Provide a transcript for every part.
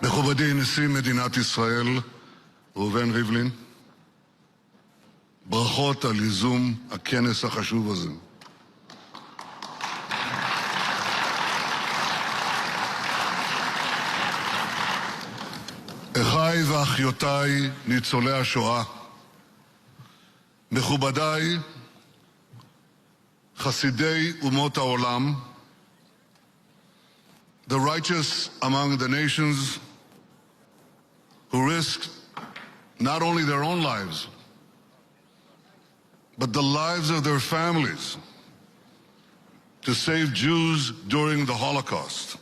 מכובדי נשיא מדינת ישראל ראובן ריבלין, ברכות על ייזום הכנס החשוב הזה. אחיי ואחיותיי ניצולי השואה, מכובדיי חסידי אומות העולם, the righteous among the nations who risked not only their own lives, but the lives of their families to save Jews during the Holocaust.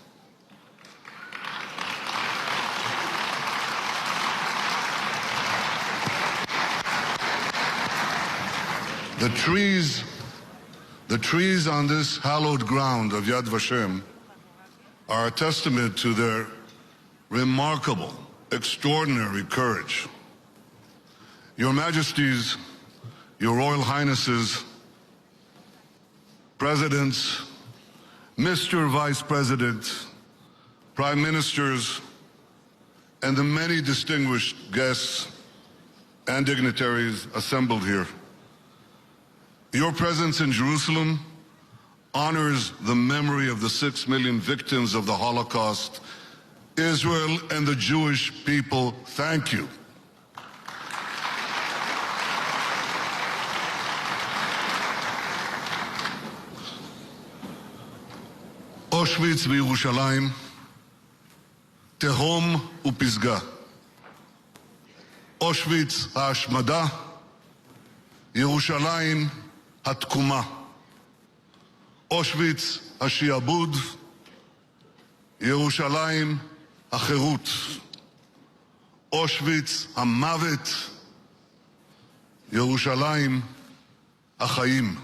The trees on this hallowed ground of Yad Vashem are a testament to their remarkable, extraordinary courage. Your Majesties, Your Royal Highnesses, Presidents, Mr. Vice President, Prime Ministers, and the many distinguished guests and dignitaries assembled here. Your presence in Jerusalem honors the memory of the 6 million victims of the Holocaust. Israel and the Jewish people, thank you. אושוויץ בירושלים, תהום ופסגה. אושוויץ ההשמדה, ירושלים התקומה. אושוויץ השיעבוד, ירושלים החירות. אושוויץ המוות, ירושלים החיים.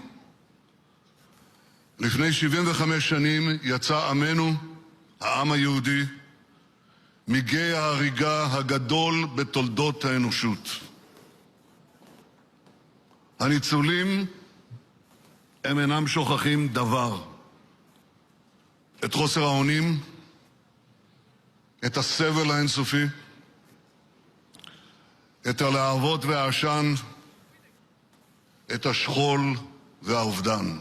לפני 75 שנים יצא עמנו, העם היהודי, מגיא ההריגה הגדול בתולדות האנושות. הניצולים הם אינם שוכחים דבר. את חוסר האונים, את הסבל האינסופי, את הלהבות והעשן, את השכול והאובדן.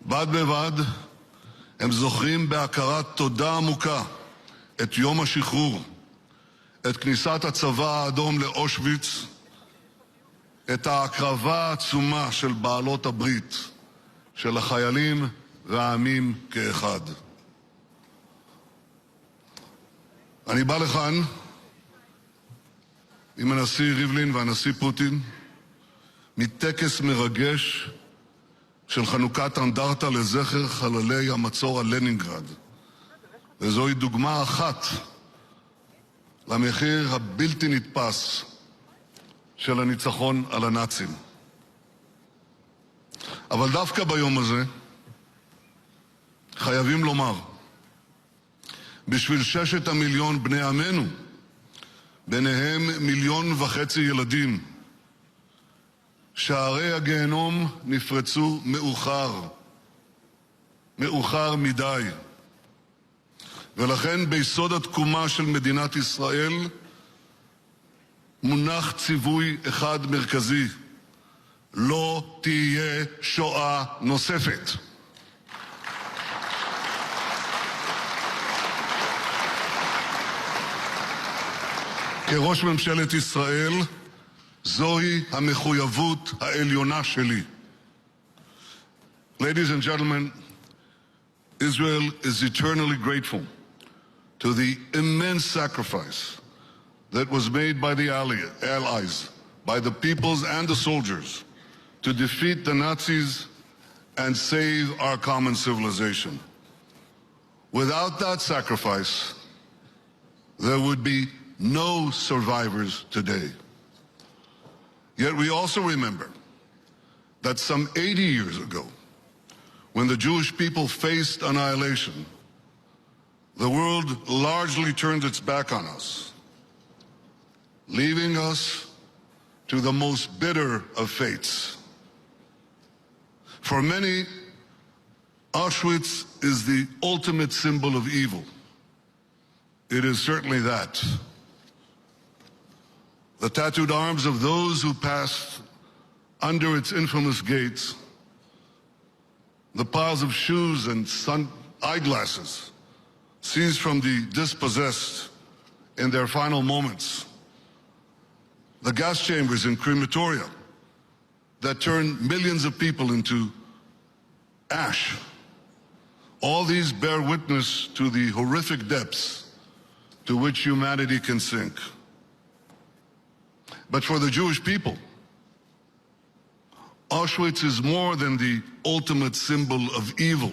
בד בבד הם זוכרים בהכרת תודה עמוקה את יום השחרור, את כניסת הצבא האדום לאושוויץ, את ההקרבה העצומה של בעלות הברית, של החיילים והעמים כאחד. אני בא לכאן עם הנשיא ריבלין והנשיא פוטין מטקס מרגש של חנוכת אנדרטה לזכר חללי המצור על לנינגרד. וזוהי דוגמה אחת למחיר הבלתי נתפס של הניצחון על הנאצים. אבל דווקא ביום הזה חייבים לומר, בשביל 6 מיליון בני עמנו, ביניהם 1.5 מיליון ילדים, שערי הגיהנום נפרצו מאוחר מדי. ולכן ביסוד התקומה של מדינת ישראל מונח ציווי אחד מרכזי: לא תהיה שואה נוספת. כראש ממשלת ישראל, זוהי המחויבות העליונה שלי. Ladies and gentlemen, Israel is eternally grateful to the immense sacrifice that was made by the allies, by the peoples and the soldiers, to defeat the Nazis and save our common civilization. Without that sacrifice, there would be no survivors today. Yet we also remember that some 80 years ago, when the Jewish people faced annihilation, the world largely turned its back on us, leaving us to the most bitter of fates. For many, Auschwitz is the ultimate symbol of evil. it is certainly that. The tattooed arms of those who passed under its infamous gates, the piles of shoes and eyeglasses seized from the dispossessed in their final moments, the gas chambers in crematoria that turned millions of people into ash. All these bear witness to the horrific depths to which humanity can sink. But for the Jewish people, Auschwitz is more than the ultimate symbol of evil.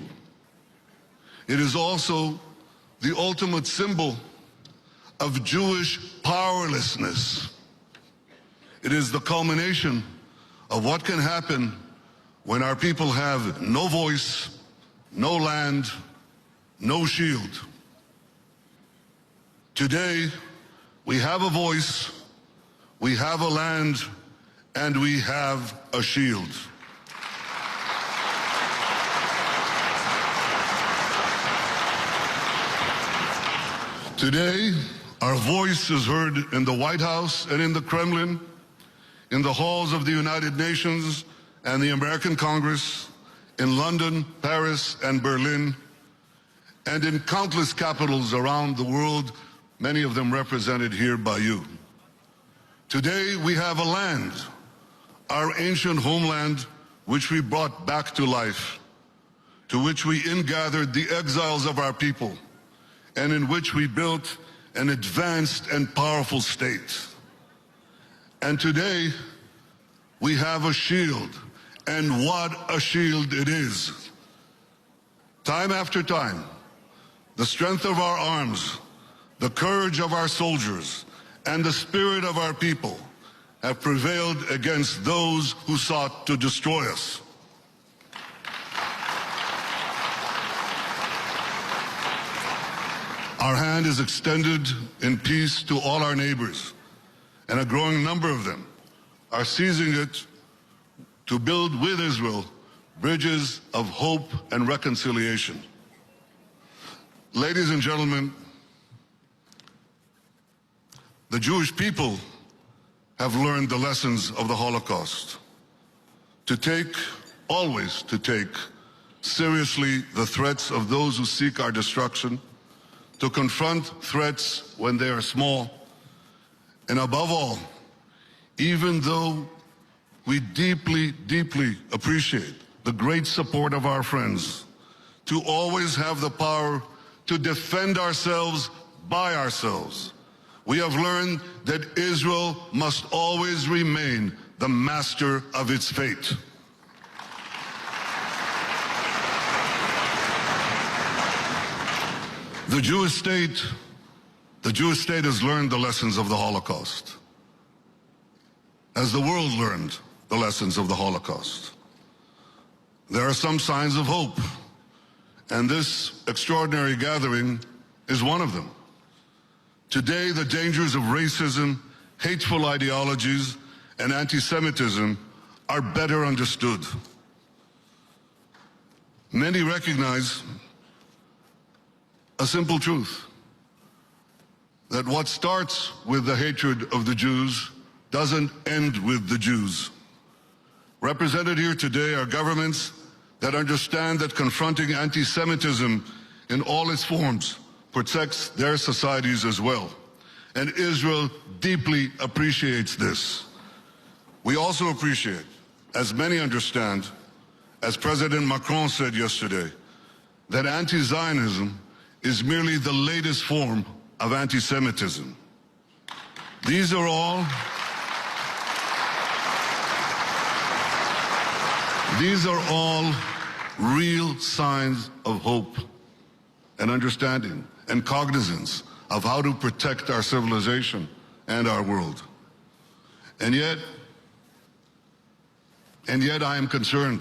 It is also the ultimate symbol of Jewish powerlessness. It is the culmination of what can happen when our people have no voice, no land, no shield. Today, we have a voice, we have a land, and we have a shield. Today, our voice is heard in the White House and in the Kremlin, in the halls of the United Nations and the American Congress, in London, Paris, and Berlin, and in countless capitals around the world, many of them represented here by you. Today, we have a land, our ancient homeland, which we brought back to life, to which we ingathered the exiles of our people, and in which we built an advanced and powerful state. And today, we have a shield, and what a shield it is. Time after time, the strength of our arms, the courage of our soldiers, and the spirit of our people have prevailed against those who sought to destroy us. Our hand is extended in peace to all our neighbors, and a growing number of them are seizing it to build with Israel bridges of hope and reconciliation. Ladies and gentlemen, the Jewish people have learned the lessons of the Holocaust, always to take seriously the threats of those who seek our destruction, to confront threats when they are small, and above all, even though we deeply, deeply appreciate the great support of our friends, to always have the power to defend ourselves by ourselves. We have learned that Israel must always remain the master of its fate. The Jewish state has learned the lessons of the Holocaust, as the world learned the lessons of the Holocaust. There are some signs of hope, and this extraordinary gathering is one of them. Today, the dangers of racism, hateful ideologies, and anti-Semitism are better understood. Many recognize a simple truth, that what starts with the hatred of the Jews doesn't end with the Jews. Represented here today are governments that understand that confronting anti-Semitism in all its forms protects their societies as well. And Israel deeply appreciates this. We also appreciate, as many understand, as President Macron said yesterday, that anti-Zionism is merely the latest form of anti-Semitism. These are all real signs of hope and understanding and cognizance of how to protect our civilization and our world. And yet I am concerned.